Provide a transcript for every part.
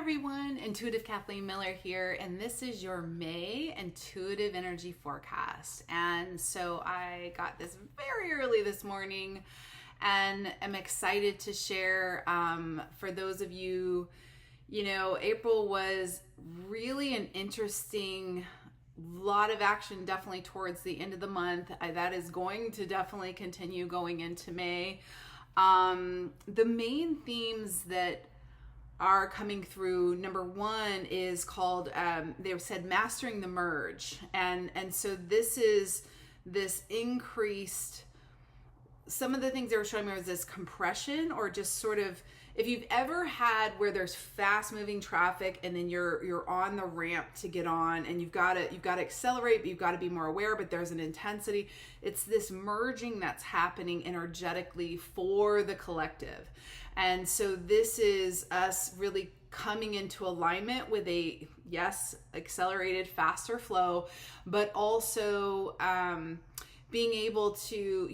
everyone, Intuitive Kathleen Miller here, and this is your May Intuitive Energy Forecast. And so I got this very early this morning and I'm excited to share. For those of you, April was really an interesting lot of action, definitely towards the end of the month. That is going to definitely continue going into May. The main themes that are coming through, number one is called, they said mastering the merge. And so this is this increased, some of the things they were showing me was this compression, or just sort of, if you've ever had where there's fast moving traffic and then you're on the ramp to get on and you've got to accelerate, but you've got to be more aware, but there's an intensity. It's this merging that's happening energetically for the collective. And so this is us really coming into alignment with a, yes, accelerated, faster flow, but also being able to,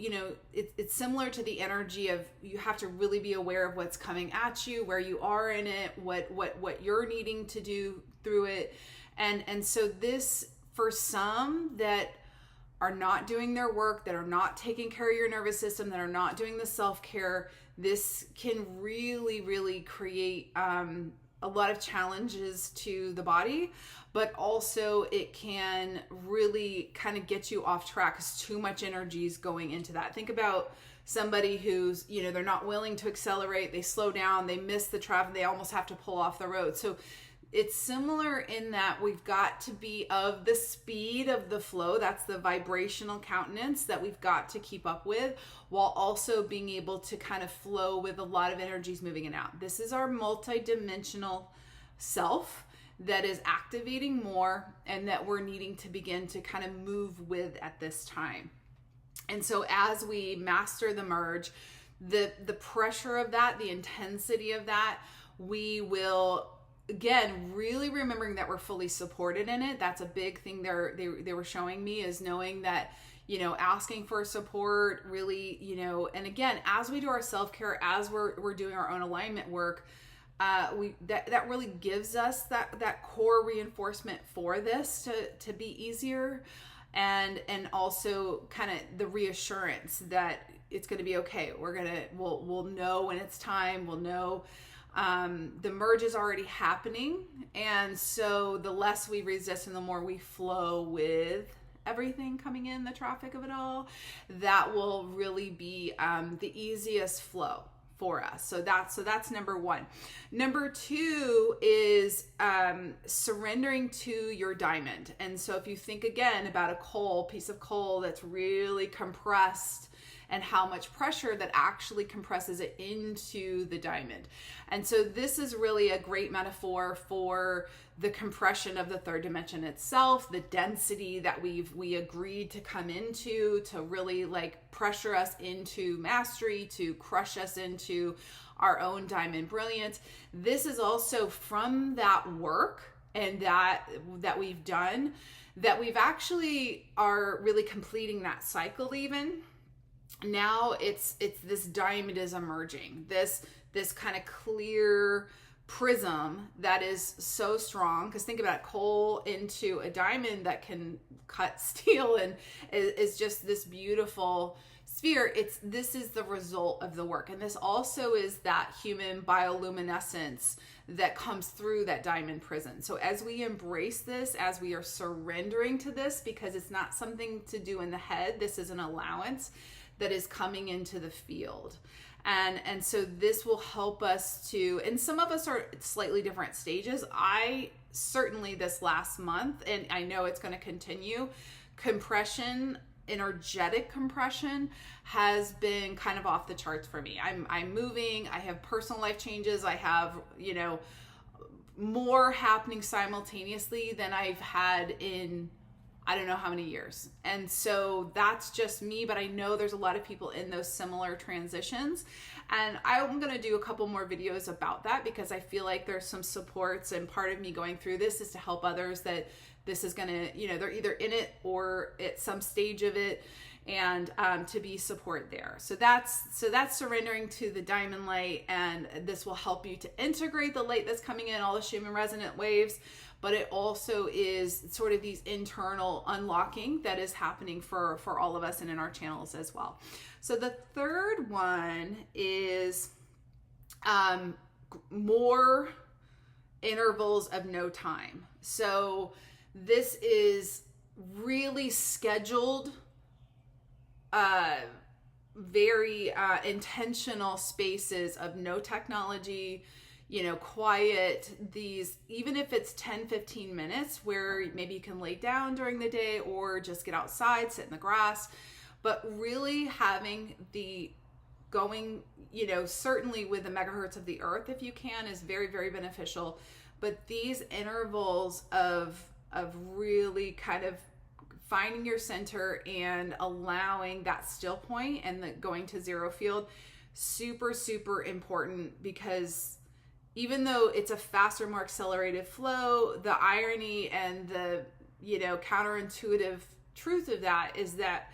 it's similar to the energy of, you have to really be aware of what's coming at you, where you are in it, what you're needing to do through it. And so this, for some that are not doing their work, that are not taking care of your nervous system, that are not doing the self-care, this can really, really create a lot of challenges to the body, but also it can really kind of get you off track because too much energy is going into that. Think about somebody who's, they're not willing to accelerate, they slow down, they miss the traffic, they almost have to pull off the road. So it's similar in that we've got to be of the speed of the flow. That's the vibrational countenance that we've got to keep up with, while also being able to kind of flow with a lot of energies moving in and out. This is our multidimensional self that is activating more and that we're needing to begin to kind of move with at this time. And so as we master the merge, the pressure of that, the intensity of that, we will, again, really remembering that we're fully supported in it. That's a big thing they were showing me, is knowing that, asking for support, really, and again, as we do our self-care, as we're doing our own alignment work, that really gives us that core reinforcement for this to be easier, and also kind of the reassurance that it's going to be okay. We'll know when it's time. We'll know the merge is already happening, and so the less we resist and the more we flow with everything coming in, the traffic of it all, that will really be the easiest flow for us. So that's number one. Number two is surrendering to your diamond. And so if you think again about a piece of coal that's really compressed, and how much pressure that actually compresses it into the diamond. And so this is really a great metaphor for the compression of the third dimension itself, the density that we agreed to come into, to really like pressure us into mastery, to crush us into our own diamond brilliance. This is also from that work and that we've done, that we've actually are really completing that cycle even. Now it's this diamond is emerging, this kind of clear prism that is so strong, because think about it, coal into a diamond that can cut steel and is just this beautiful sphere. This is the result of the work, and this also is that human bioluminescence that comes through that diamond prism. So as we embrace this, as we are surrendering to this, because it's not something to do in the head, this is an allowance that is coming into the field. And so this will help us to, and some of us are at slightly different stages. I certainly this last month, and I know it's going to continue, compression, energetic compression has been kind of off the charts for me. I'm moving, I have personal life changes, I have, more happening simultaneously than I've had in I don't know how many years. And so that's just me, but I know there's a lot of people in those similar transitions. And I'm going to do a couple more videos about that, because I feel like there's some supports, and part of me going through this is to help others that this is going to, they're either in it or at some stage of it. and to be support there. So that's surrendering to the diamond light, and this will help you to integrate the light that's coming in, all the Schumann resonant waves, but it also is sort of these internal unlocking that is happening for all of us and in our channels as well. So the third one is more intervals of no time. So this is really scheduled, very intentional spaces of no technology, quiet, these, even if it's 10-15 minutes where maybe you can lay down during the day or just get outside, sit in the grass, but really having the going, certainly with the megahertz of the earth, if you can, is very, very beneficial. But these intervals of really kind of finding your center and allowing that still point and the going to zero field, super, super important, because even though it's a faster, more accelerated flow, the irony and the, counterintuitive truth of that is that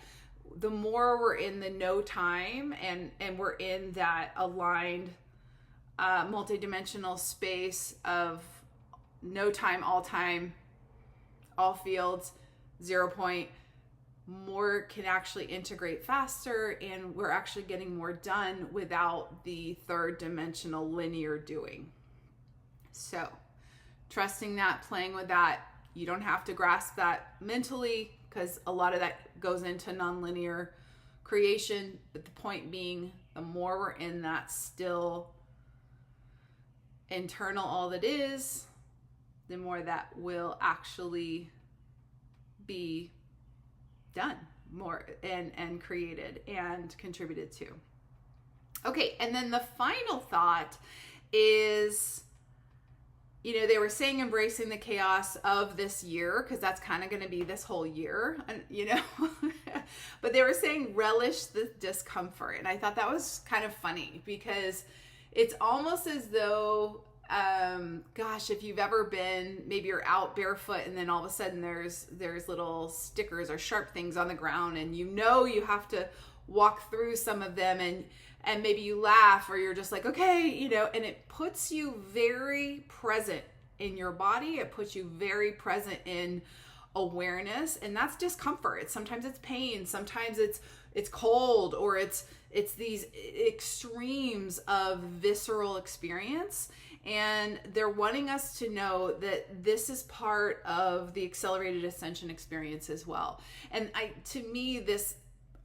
the more we're in the no time and we're in that aligned, multidimensional space of no time, all fields, 0 point, more can actually integrate faster, and we're actually getting more done without the third dimensional linear doing. So trusting that, playing with that, you don't have to grasp that mentally, because a lot of that goes into nonlinear creation. But the point being, the more we're in that still internal all that is, the more that will actually be done more and created and contributed to. Okay, and then the final thought is, they were saying embracing the chaos of this year, because that's kind of going to be this whole year, but they were saying relish the discomfort. And I thought that was kind of funny, because it's almost as though, if you've ever been, maybe you're out barefoot and then all of a sudden there's little stickers or sharp things on the ground, and you have to walk through some of them, and maybe you laugh, or you're just like, okay, and it puts you very present in your body. It puts you very present in awareness, and that's discomfort. Sometimes it's pain, sometimes it's cold, or it's these extremes of visceral experience. And they're wanting us to know that this is part of the accelerated ascension experience as well. And to me,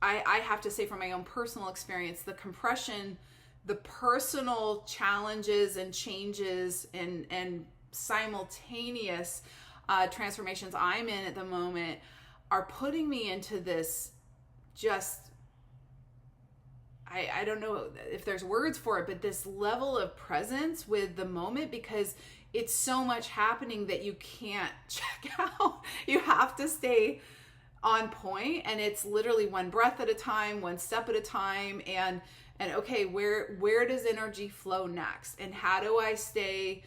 I have to say, from my own personal experience, the compression, the personal challenges and changes and simultaneous transformations I'm in at the moment are putting me into this just, I don't know if there's words for it, but this level of presence with the moment, because it's so much happening that you can't check out. You have to stay on point, and it's literally one breath at a time, one step at a time, and okay, where does energy flow next, and how do I stay,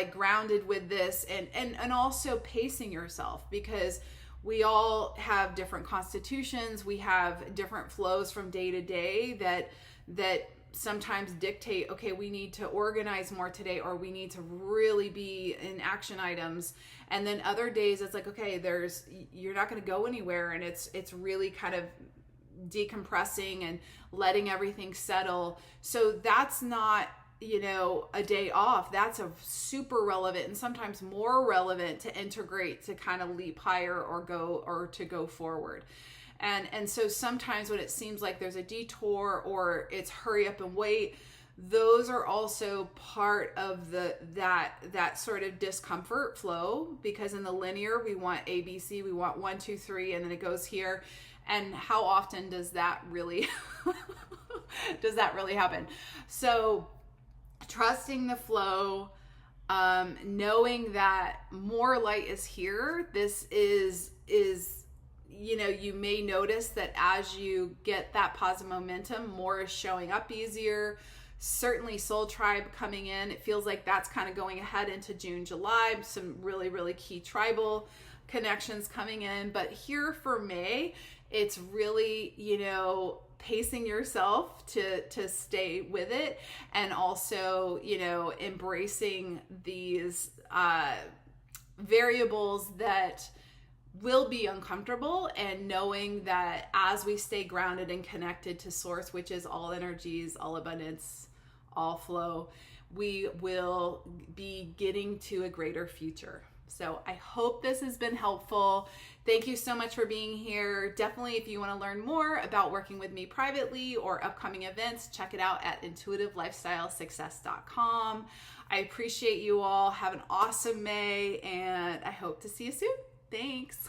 grounded with this, and also pacing yourself, because we all have different constitutions. We have different flows from day to day that sometimes dictate, okay, we need to organize more today, or we need to really be in action items. And then other days it's like, okay, you're not going to go anywhere, and it's really kind of decompressing and letting everything settle. So that's not, a day off. That's a super relevant, and sometimes more relevant, to integrate, to kind of leap higher or to go forward. And so sometimes when it seems like there's a detour or it's hurry up and wait, those are also part of that sort of discomfort flow, because in the linear, we want A, B, C, we want 1, 2, 3, and then it goes here. And how often does that really happen? So trusting the flow, knowing that more light is here. This is you may notice that as you get that positive momentum, more is showing up easier. Certainly Soul Tribe coming in, it feels like that's kind of going ahead into June, July. Some really, really key tribal connections coming in. But here for May, it's really, pacing yourself to stay with it, and also, embracing these variables that will be uncomfortable, and knowing that as we stay grounded and connected to source, which is all energies, all abundance, all flow, we will be getting to a greater future. So I hope this has been helpful. Thank you so much for being here. Definitely, if you want to learn more about working with me privately or upcoming events, check it out at intuitivelifestylesuccess.com. I appreciate you all. Have an awesome May, and I hope to see you soon. Thanks.